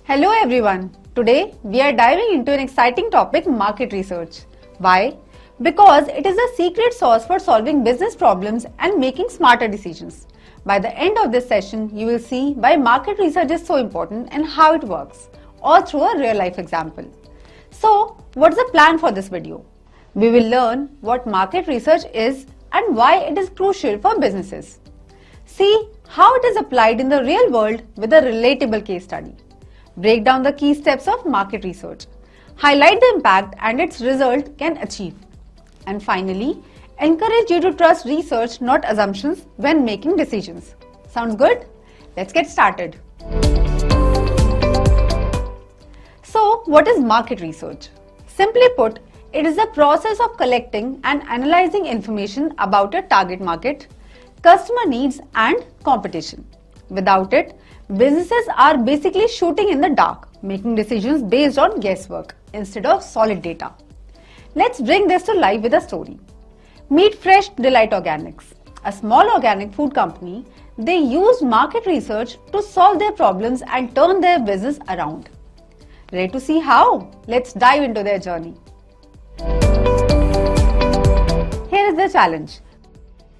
Hello everyone. Today we are diving into an exciting topic, market research. Why? Because it is the secret sauce for solving business problems and making smarter decisions. By the end of this session, you will see why market research is so important and how it works, all through a real life example. So, what's the plan for this video? We will learn what market research is and why it is crucial for businesses. See how it is applied in the real world with a relatable case study. Break down the key steps of market research. Highlight the impact and its result can achieve. And finally, encourage you to trust research, not assumptions, when making decisions. Sounds good? Let's get started. So, what is market research? Simply put, it is the process of collecting and analyzing information about a target market, customer needs and competition. Without it, businesses are basically shooting in the dark, making decisions based on guesswork instead of solid data. Let's bring this to life with a story. Meet Fresh Delight Organics, a small organic food company. They used market research to solve their problems and turn their business around. Ready to see how? Let's dive into their journey. Here is the challenge.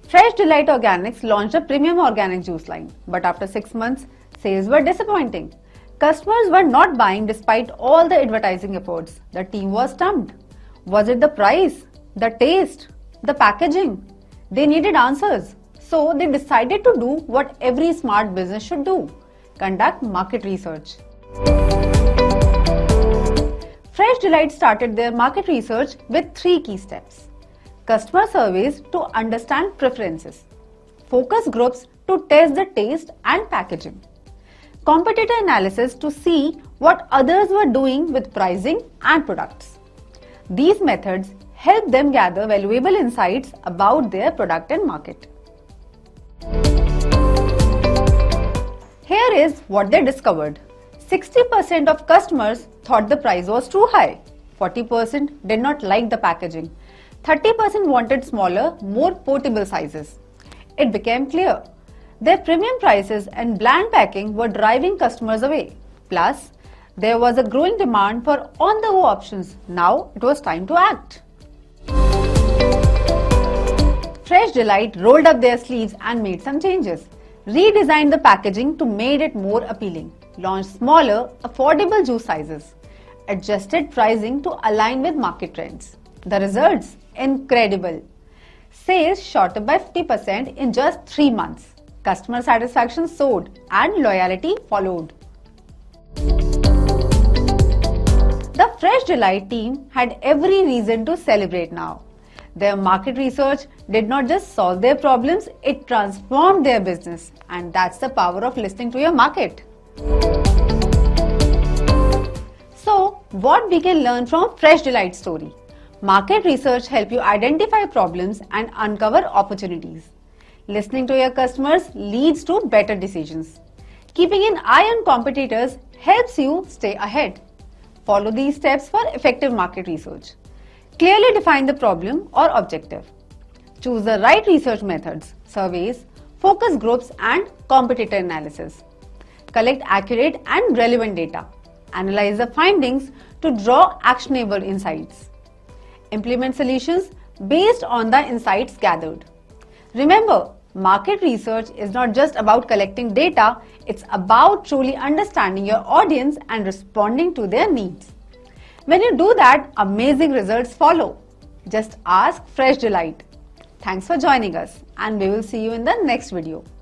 Fresh Delight Organics launched a premium organic juice line, but after 6 months, sales were disappointing. Customers were not buying despite all the advertising efforts. The team was stumped. Was it the price, the taste, the packaging? They needed answers. So they decided to do what every smart business should do: conduct market research. Fresh Delight started their market research with 3 key steps. Customer surveys to understand preferences, focus groups to test the taste and packaging, competitor analysis to see what others were doing with pricing and products. These methods help them gather valuable insights about their product and market. Here is what they discovered. 60% of customers thought the price was too high, 40% did not like the packaging, 30% wanted smaller, more portable sizes. It became clear. Their premium prices and bland packing were driving customers away. Plus, there was a growing demand for on-the-go options. Now it was time to act. Fresh Delight rolled up their sleeves and made some changes. Redesigned the packaging to make it more appealing. Launched smaller, affordable juice sizes. Adjusted pricing to align with market trends. The results? Incredible. Sales shot up by 50% in just 3 months. Customer satisfaction soared and loyalty followed. The Fresh Delight team had every reason to celebrate now. Their market research did not just solve their problems, it transformed their business. And that's the power of listening to your market. So, what we can learn from Fresh Delight's story? Market research helps you identify problems and uncover opportunities. Listening to your customers leads to better decisions. Keeping an eye on competitors helps you stay ahead. Follow these steps for effective market research. Clearly define the problem or objective. Choose the right research methods, surveys, focus groups and competitor analysis. Collect accurate and relevant data. Analyze the findings to draw actionable insights. Implement solutions based on the insights gathered. Remember, market research is not just about collecting data, it's about truly understanding your audience and responding to their needs. When you do that, amazing results follow. Just ask Fresh Delight. Thanks for joining us and we will see you in the next video.